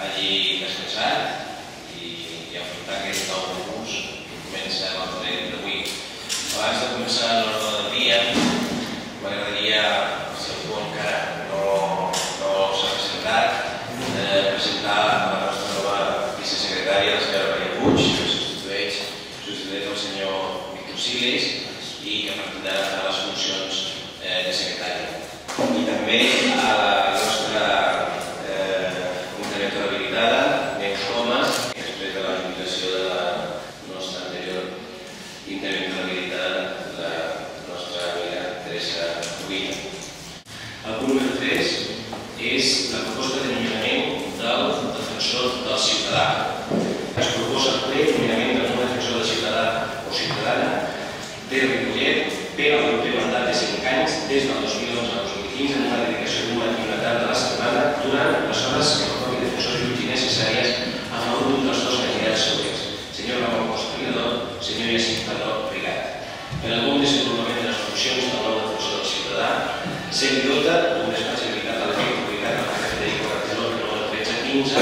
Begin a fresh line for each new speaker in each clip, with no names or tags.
hagi descansat i afrontar aquest nou curs que comença el tren d'avui. Abans de començar l'ordre del dia, m'agradaria, si algú encara no s'ha presentat, presentar la nostra nova vicesecretària, la senyora Maria Puig, que substitueix el senyor Víctor Siles i que prendrà les funcions de secretària. I també a la nostra interventora habilitada, Neus Comas, que després de la jubilació de la nostra anterior interventora habilitada, la nostra amiga Teresa Rubina. El punt número 3 és la proposta de nomenament del defensor del ciutadà. Es proposa el ple el nomenament del nou defensor del ciutadà o ciutadana de Ripollet per al proper mandat de 5 anys des del 2011 al 2015 amb una dedicació d'una tarda a la setmana durant les hores que el propi defensor jutgi necessàries a favor d'un dels dos candidats següents, senyor Ramon Costa Rigador, senyor Jacint Padró Rigat. Per al bon desenvolupament de les funcions del nou defensor del ciutadà, se li dota d'un despatx habilitat a l'efecte ubicat al carrer Federico Carteló, número 1315,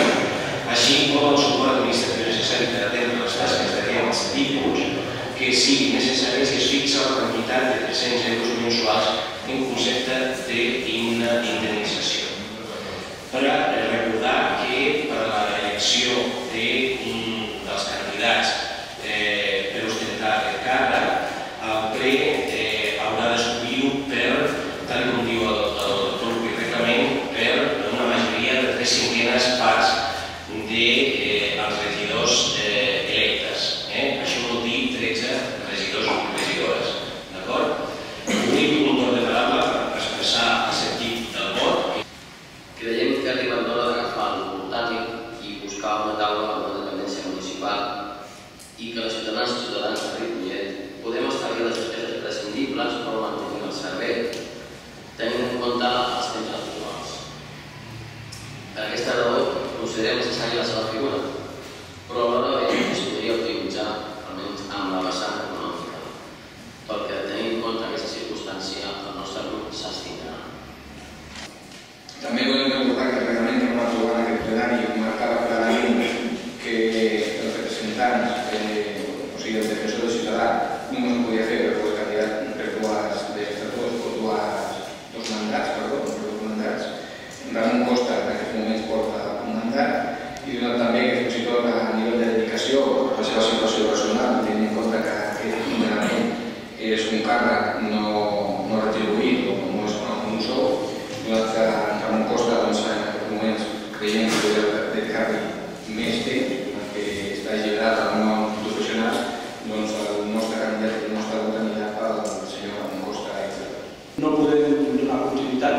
així com el suport administratiu necessari per atendre les tasques d'aquests títols que siguin necessàries i es fixa la quantitat de 300 euros mensuals en concepte d'indemnització. Per recordar que per a l'elecció d'un dels candidats per ostentar aquest càrrec, el ple haurà d'escollir-ho per, tal com diu el propi reglament, per una majoria de 3/5 parts dels regidors electes. Això vol dir 13 regidors o regidores. D'acord? Obrim un torn de paraula per expressar el sentit del vot.
Creiem que ha arribat l'hora d'agafar el botànic i buscar una taula amb la dependència municipal i que les ciutadanes i ciutadans de Ripollet podem establir les despeses prescindibles per mantenir el servei, tenint en compte els temps actuals. Per aquesta raó, considerem necessària la seva figura, però alhora veiem que es podria utilitzar, almenys amb la vessant econòmica, perquè tenint en compte aquesta circumstància, el nostre grup s'abstindrà.
També volem recordar que el reglament que vam aprovar en aquest plenari marcava clarament que els representants, o sigui, el defensor del ciutadà, només ho podia fer per dos candidats, per dos mandats. Ramon Costa en aquests moments porta un mandat i donat també que fins i tot a nivell de dedicació, per la seva situació personal, tenint en compte que aquest nomenament és un càrrec no retribuït o no és un sou, donat que Ramon Costa en aquests moments creiem que podria dedicar-hi més temps perquè està lligat al món professional, doncs el nostre candidat i el nostre vot anirà pel senyor Ramon Costa.
No podem donar continuïtat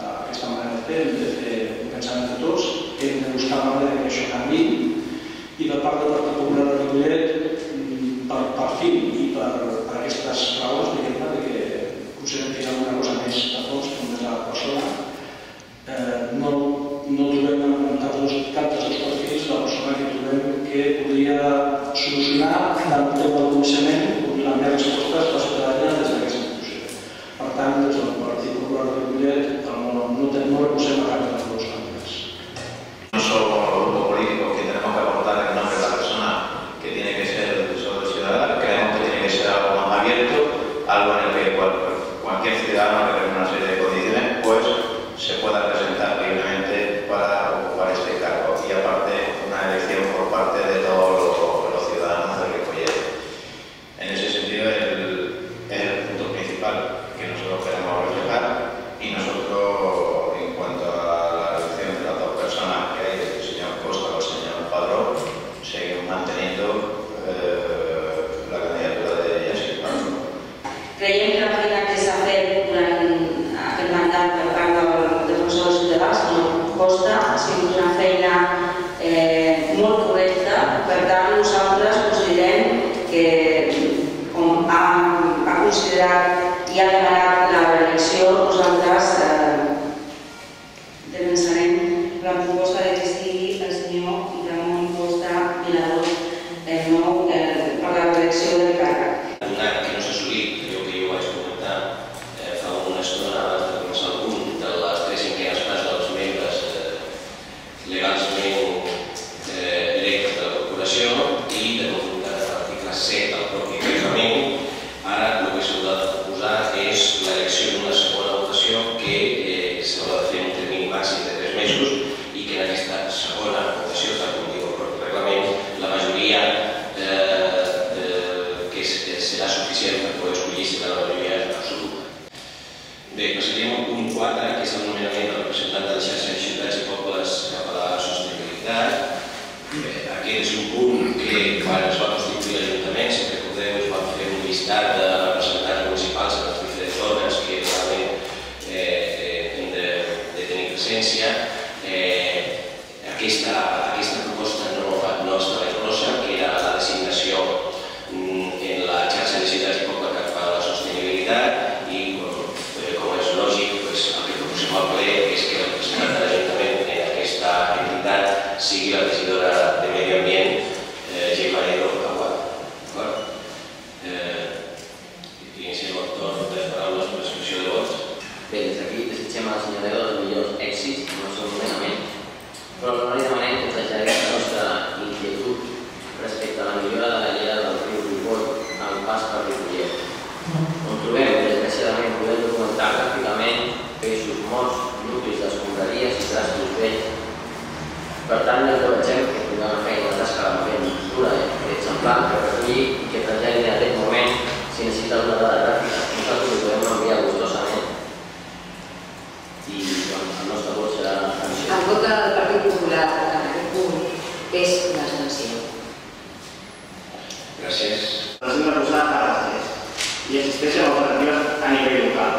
a aquesta manera de fer, hem de fer un pensament de tots, hem de buscar la manera que això canvi i per part del Partit Popular de Ripollet, per fi i per aquestes raons, diguem-ne, que considerem que hi ha alguna cosa més de fons, com és la persona, no trobem en cap dels dos perfils la persona que trobem que podria solucionar el tema del coneixement i donar més respostes a la ciutadania des d'aquesta institució. Per tant, des del Partit Popular de Ripollet no recolzem a cap de les dues candidats.
No solo el grupo político que tenemos que aportar en nombre de la persona segona votació, tal com diu el reglament, la majoria que serà suficient per poder escollir serà la majoria absoluta. Bé, passaríem al punt 4, que és el nomenament del representant de la xarxa de ciutats i pobles cap a la sostenibilitat. Aquest és un punt que, quan es va constituir l'Ajuntament, si recordeu, es va fer un llistat de representants municipals en les diferents òrgans que realment hem de tenir presència. Aquesta proposta no estava inclosa, que era la designació en la xarxa de ciutats i pobles cap a la sostenibilitat, i com és lògic, el que proposem al ple és que el representant de l'Ajuntament en aquesta entitat sigui la regidora de Medi Ambient, Gemma Aguado. Iniciem el torn de paraules per l'expressió de vots.
Bé, des d'aquí desitgem a la senyora els millors èxits en el seu nomenament, però no li demanem que traslladem la nostra inquietud respecte a la millora de la llera del riu Ripoll al pas per Ripollet, on trobem, desgraciadament, podem documentar gràficament peixos morts, nuclis d'escombraries i trastos vells. Per tant, ja aprovechem que podem fer una tasca ben dura i exemplar per recollir i que traslladin en aquest moment si necessita una dada gràfica. Nosaltres ho podem enviar gustosament i el nostre vot serà l'abstenció.
El vot del Partit Popular en aquest punt és l'abstenció.
Gràcies.
Les hem de posar a les i existeixen alternatives a nivell local.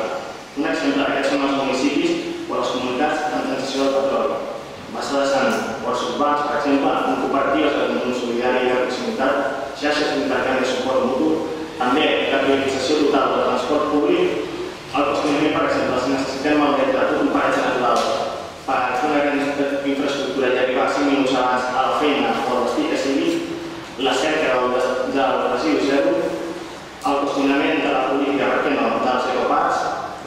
Un exemple d'aquests són els municipis o les comunitats en transició del petroli, basades en ports urbans, per exemple, en cooperatives de consum solidari i de proximitat, xarxes d'intercanvi de suport mutu, també la priorització total del transport públic, el qüestionament, per exemple, si necessitem malmetre tot un paratge natural per fer una gran infraestructura i arribar 5 minuts abans a la feina o al destí que sigui, la cerca del residu zero, el qüestionament de la política, per què no, dels ecoparcs,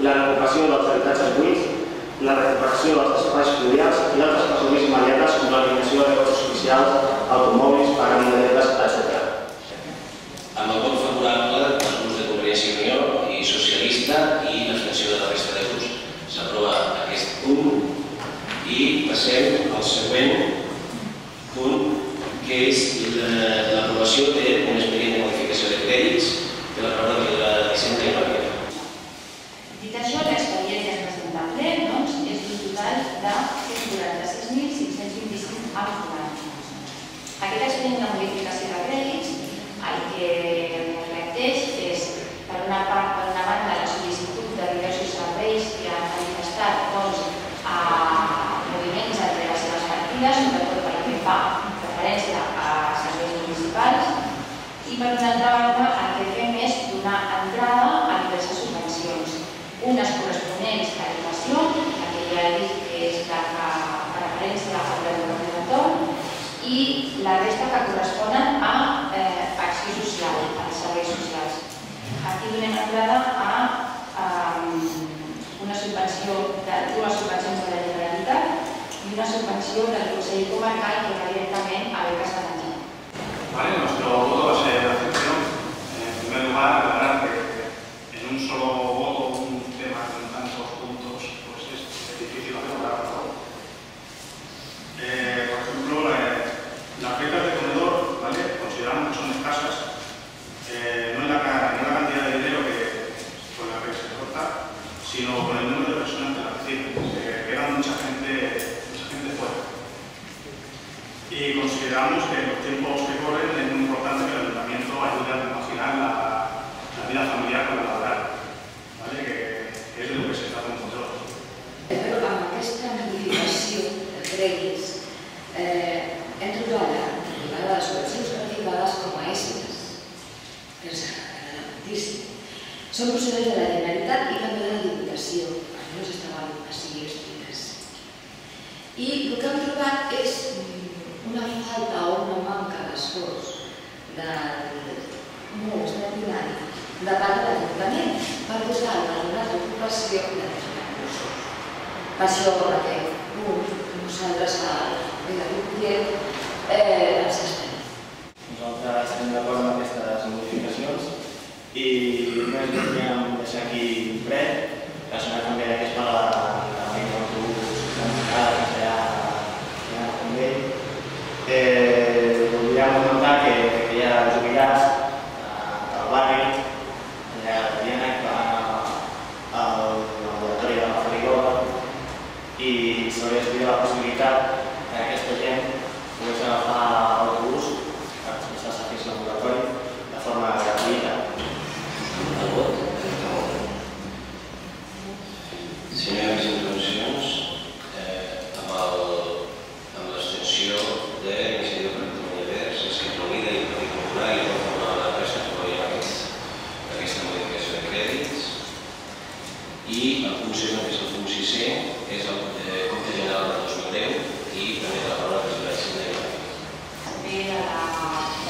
la recuperació dels habitatges buits, la recuperació dels espais fluvials i d'altres coses més immediates com l'eliminació de costos oficials, automòbils, pagament de lletres, etc.
Amb el vot favorable dels grups de Convergència i Unió i Socialista i l'abstenció de la resta de grups, s'aprova aquest punt i passem al següent punt, que és l'aprovació d'un expedient de modificació de crèdits de la paraula de la Vicenta i Maria.
Dit això, l'expedient que es presenta al ple és d'un total de 146.525 euros. Aquest expedient de modificació de crèdits el que reflecteix és, per una banda, la sol·licitud de diversos serveis que han manifestat a moviments entre les seves partides, sobretot pel que fa referència a serveis municipals, i per una altra banda el que fem és donar entrada a diverses subvencions, unes corresponents a educació, la que ja he dit que és la que fa referència al desenvolupament d'entorn, i la resta que corresponen a acció social, als serveis socials. Aquí donem entrada a una subvenció, dues subvencions de la Generalitat i una subvenció del Consell Comarcal que va directament a beques de menjar.
Nuestro voto va a ser de acepción. En primer lugar, aclarar que en un solo voto un tema con tantos puntos pues es difícil aceptarlo. Por ejemplo, las becas de comedor, consideramos que son escasas, no en la cantidad de dinero con la que se corta, sino con el número de personas que la reciben. Se queda mucha gente fuera. Y consideramos que en los tiempos que corren es muy importante que el Ayuntamiento ayude a compaginar la vida familiar con la laboral, que es de lo que se trata en nosotros.
Però amb aquesta modificació de crèdits hem trobat les subvencions participades com a èxits, que ens agrada moltíssim. Són procedents de la Generalitat i també de la Diputació, perquè no s'estaven així expliques. I el que hem trobat és una falta o una manca d'esforç molt extraordinari de part de l'Ajuntament per posar a donar ocupació de recursos. Per això, en aquest punt, nosaltres a la Ripollet ens estem.
Nosaltres estem d'acord amb aquestes modificacions i només voldríem deixar aquí un fred, que serà també que es parla de l'autobús que serà també
i també de la paraula que es va dir.
També de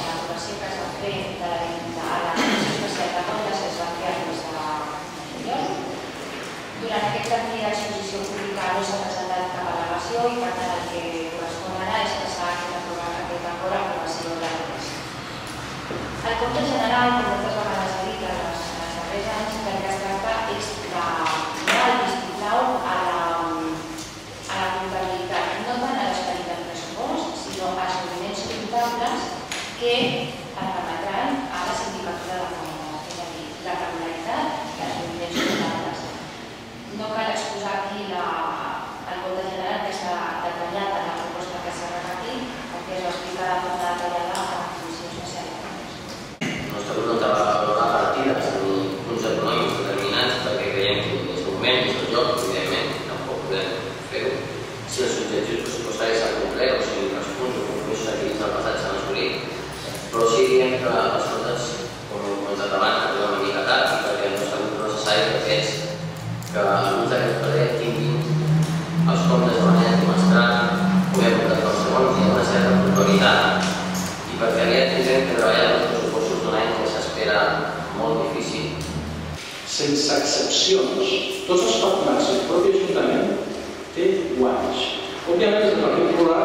l'aprovació que es va fer de la Comissió Especial de Comptes es va fer el mes anterior. Durant aquest termini d'exposició pública no s'ha presentat cap al·legació i per tant el que correspon ara és passar aquest acord a l'aprovació de la presa. El compte general, com moltes vegades ha dit en els darrers anys, del que es tracta és de donar el vistiplau a la comptabilitat, no tant a l'esperit del pressupost, sinó als moviments comptables que permetran a la sindicatura de comptes, és a dir, la regularitat dels moviments comptables. No cal exposar aquí el compte general que s'ha detallat en la proposta que s'ha repartit, perquè es va explicar de forma detallada a la Comissió Especial de Comptes.
El nostre grup no té valorar partides ni punts econòmics determinants perquè creiem que és el moment, és el joc, evidentment, tampoc podem fer-ho. Si els objectius pressupostaris s'han complert o si els punts o compromisos adquirits al passat s'han assolit, però sí diem que les coses, com hem comentat abans, arriben una mica tard i perquè el nostre grup no necessari que és que alguns d'aquests projectes tinguin els comptes de manera trimestral, puguem votar qualsevol i amb una certa puntualitat i perquè aviat tindrem que treballar els pressupostos d'un any que s'espera molt difícil.
Sense excepcions, tots els patronats i el propi Ajuntament té guanys. Òbviament, des del Partit Popular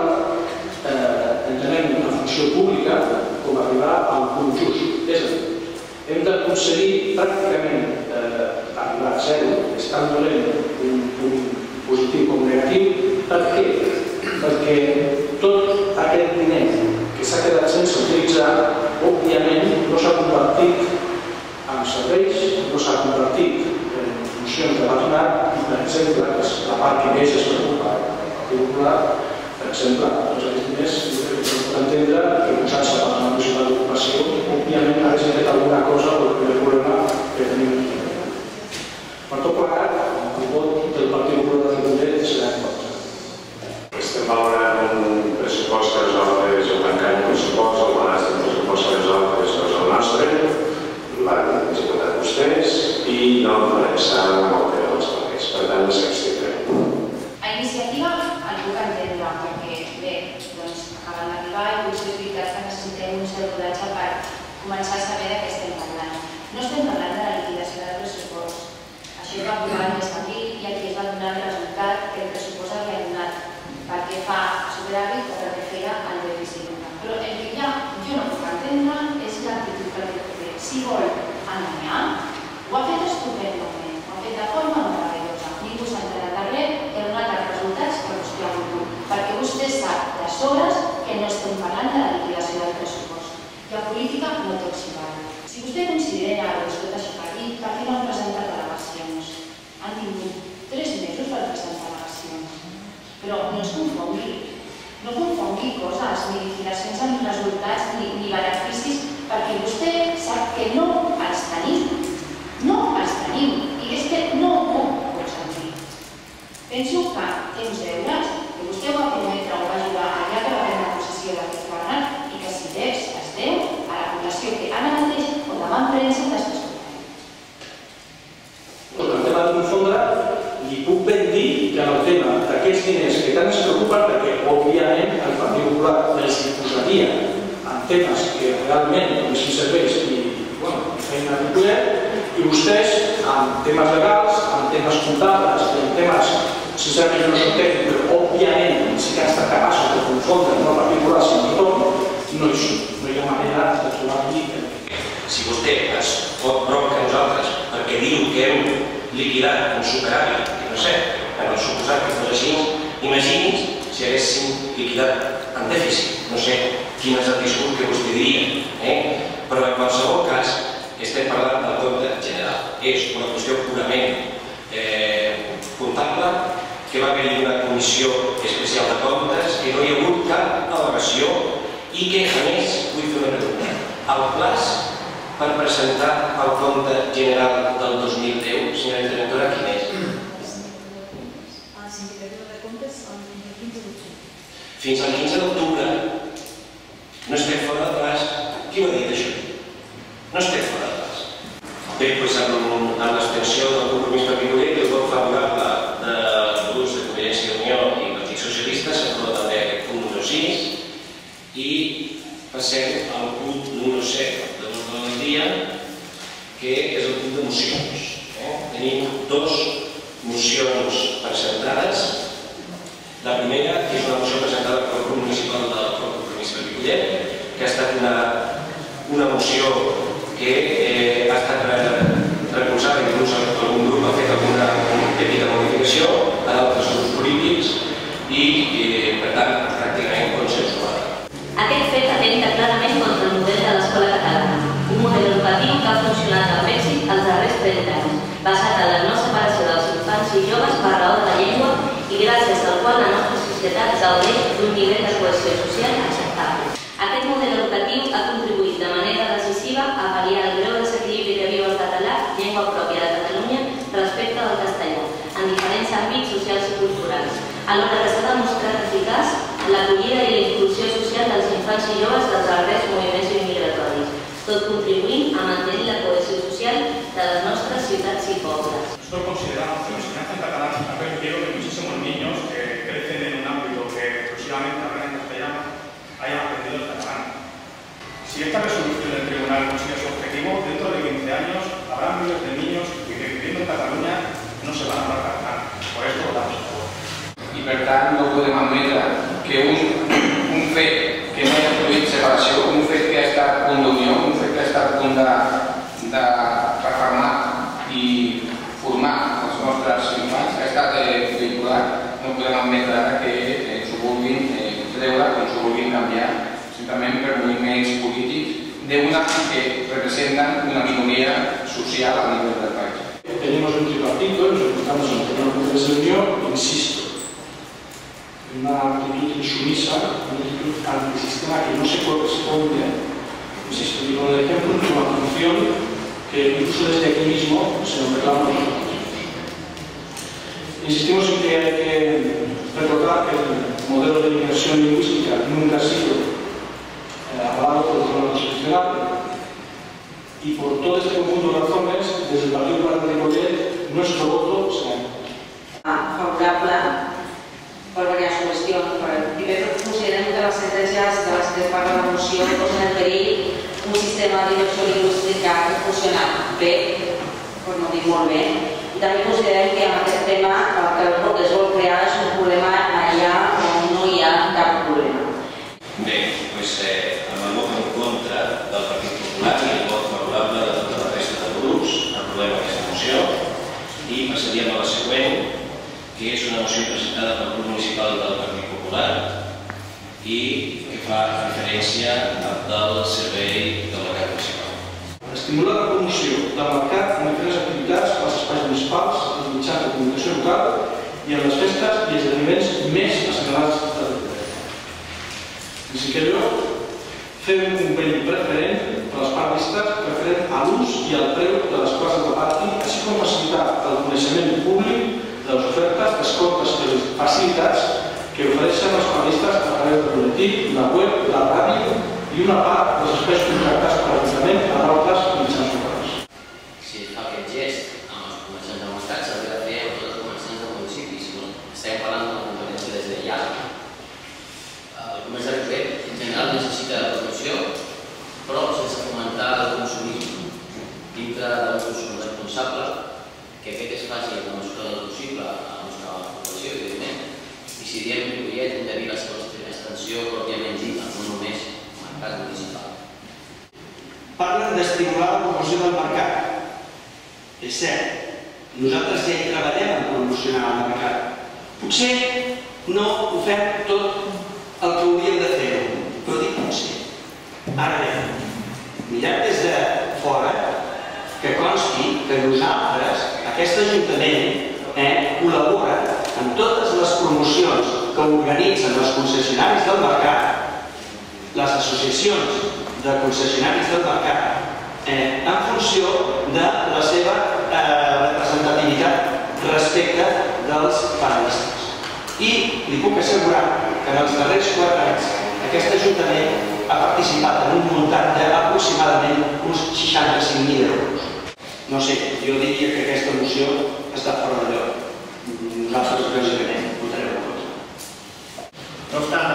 entenem una funció pública com arribar al punt just. És a dir, hem d'aconseguir pràcticament arribar a zero, és tan dolent un punt positiu com negatiu. Per què? Perquè tot aquest diner que s'ha quedat sense utilitzar, òbviament no s'ha convertit en serveis, no s'ha convertit en funcions de patronat i, per exemple, que és la part que més es preocupa del Partit Popular, per exemple, tots aquests diners pot entendre que posant-se a la municipal d'ocupació, òbviament ha generat alguna cosa o el primer problema que tenim aquí. Per tot plegat, el vot del Partit Popular de Ripollet serà en contra.
Estem valorant un pressupost que nosaltres, el tancant del pressupost, el balanç del pressupost que nosaltres és el nostre, l'han executat vostès i no podem ser molt bé dels papers. Per tant, ens abstindrem.
A iniciativa el puc entendre, perquè bé, doncs acaben d'arribar i potser és veritat que necessitem un cert rodatge per començar a saber de què estem parlant. No estem parlant de la liquidació del pressupost. Això es va aprovar el mes d'abril i aquí es va donar el resultat que el pressupost havia donat perquè fa superàvit o perquè feia el dèficit. Però el que ja jo no puc entendre és l'actitud que té. Si vol enganyar, ho ha fet estupendament, ho ha fet de forma meravellosa. Ningú s'ha enterat de res i ha donat els resultats que vostè ha volgut. Perquè vostè sap de sobres que no estem parlant de la liquidació del pressupost. I a política no tot s'hi val. Si vostè considera tot això que ha dit, per què no han presentat al·legacions? Han tingut 3 mesos per presentar al·legacions. Però no ens confongui. No confongui coses, ni liquidacions amb resultats, ni beneficis, perquè vostè sap que no els tenim. No els tenim. I és que no ho puc sentir. Penso que té uns deures, que vostè ho va prometre o va jugar allà que va prendre possessió d'aquest càrrec i que si deus es deu a la població que ara mateix o demà en premsa després contarem.
El tema de confondre, li puc ben dir que en el tema d'aquests diners que tant ens preocupen, perquè òbviament el Partit Popular els posaria en temes que realment donessin serveis i feina de poder, i vostès, en temes legals, en temes comptables i en temes, sincerament no són tècnics, però òbviament sí que han estat capaços de confondre no el Partit Popular sinó tothom, no hi ha manera de trobar-hi.
Si vostè ens pot bronca a nosaltres perquè diu que hem liquidat un superàvit, i no sé, en el suposat que fos així, imagini's si haguéssim liquidat en dèficit. No sé quin és el discurs que vostè diria, però en qualsevol cas estem parlant del compte general. És una qüestió purament comptable, que va haver-hi una comissió especial de comptes, que no hi ha hagut cap al·legació i que, a més, vull fer una pregunta. El plaç per presentar el compte general del 2010, senyora interventora, quin és?
A la sindicatura de comptes el 15 d'octubre.
Fins al 15 d'octubre. No estem fora de plaç. Qui ho ha dit, això? No estem fora de plaç. Bé, doncs amb l'extensió del compromís per Ripollet i el vot favorable de grups de Convergència i Unió i Partit Socialista s'aprova també passem al punt número 7 de l'ordre del dia, que és el punt de mocions. Tenim dues mocions presentades. La primera és una moció presentada pel grup municipal del Compromís de Ripollet, que ha estat una moció que ha estat recolzada, inclús algun grup ha fet alguna petita modificació a d'altres grups polítics i, per tant, pràcticament consensuada.
Aquest fet atempta clarament contra el model de l'escola catalana, un model educatiu que ha funcionat amb èxit els darrers 30 anys, basat en la no separació dels infants i joves per raó de llengua i gràcies al qual la nostra societat gaudeix d'un nivell de cohesió social acceptable. Aquest model educatiu ha contribuït de manera decisiva a pal·liar el greu desequilibri que viu el català, llengua pròpia de Catalunya, respecte al castellà, en diferents àmbits socials i culturals, alhora que s'ha demostrat eficaç en l'acollida i la inclusió social dels infants i joves dels darrers moviments immigratoris, tot contribuint a mantenir la cohesió social de les nostres ciutats i pobles.
Nosotros consideramos que la enseñanza en catalán ha permitido que muchísimos niños que crecen en un ámbito que exclusivamente hablan en castellano hayan aprendido el catalán. Si esta resolución del tribunal consigue su objetivo, dentro de 15 años habrá miles de niños que viviendo en Cataluña no se van a hablar catalán. Por esto votamos a favor.
I per tant no podem admetre que un fet que no ha produït separació, un fet que ha estat punt d'unió, un fet que ha estat punt de reformar i formar els nostres infants, que ha estat vehiculat, no podem admetre que s'ho vulguin treure o s'ho vulguin canviar simplement per moviments polítics d'una que representen una minoria social a nivell del país.
Tenemos un tripartito, nos encontramos en el primer punto de reunión, insisto, en una actitud insumisa, una actitud antisistema que no se corresponde, insisto, y con el ejemplo de una función que incluso desde aquí mismo se nos reclama a nosotros. Insistimos en que hay que recordar que el modelo de inmersión lingüística nunca ha sido avalado por el Tribunal Constitucional y por todo este conjunto de razones, desde el Partido Popular de Ripollet, nuestro voto será
favorable per diverses qüestions. Primer, considerem que les sentències de les que es parla de la moció posen en perill un sistema d'immersió lingüística que ha funcionat bé, per no dir molt bé, i també considerem que en aquest tema el que es vol crear és un problema allà on no hi ha cap problema.
Bé, doncs amb el vot en contra del Partit Popular i el vot favorable de tota la resta de grups aprovem aquesta moció i passaríem a la següent, que és una moció presentada pel grup municipal del Partit Popular i que fa referència al servei del mercat municipal.
Estimular la promoció del mercat en diferents activitats als espais municipals, als mitjans de comunicació local i en les festes i esdeveniments més assenyalats de Ripollet. En cinquè lloc, fem un perill preferent per les partistes referent a l'ús i al preu de les places de pàrquing, així com facilitar el coneixement públic de les ofertes, descomptes i les facilitats que ofereixen els paristes a través del boletí, la web, la ràdio i una part dels espais contractats per l'Ajuntament a d'altres mitjans locals.
Si es fa aquest gest amb els comerciants del mercat, s'hauria de fer amb tots els comerciants del municipi. Estem parlant d'una competència des d'allà. El comerç de Ripollet, en general, necessita promoció, però sense fomentar el consumisme. Dintre d'un consum responsable, que aquest es faci amb la mesura del possible a la nostra població, evidentment, i si diem Ripollet hem de dir la seva extensió pròpiament dita, no només mercat municipal.
Parlen d'estimular la promoció del mercat. És cert, nosaltres ja hi treballem en promocionar el mercat. Potser no ho fem tot el que hauríem de fer, però dic potser. Ara bé, mirem des de fora que consti que nosaltres, aquest Ajuntament, col·labora en totes les promocions que organitzen els concessionaris del mercat, les associacions de concessionaris del mercat, en funció de la seva representativitat respecte dels paradistes. I li puc assegurar que en els darrers 4 anys aquest Ajuntament ha participat en un muntant d'aproximadament uns 65.000 euros. No sé, jo diria que aquesta moció està fora de lloc. Nosaltres, lògicament, votarem en contra.
No obstant,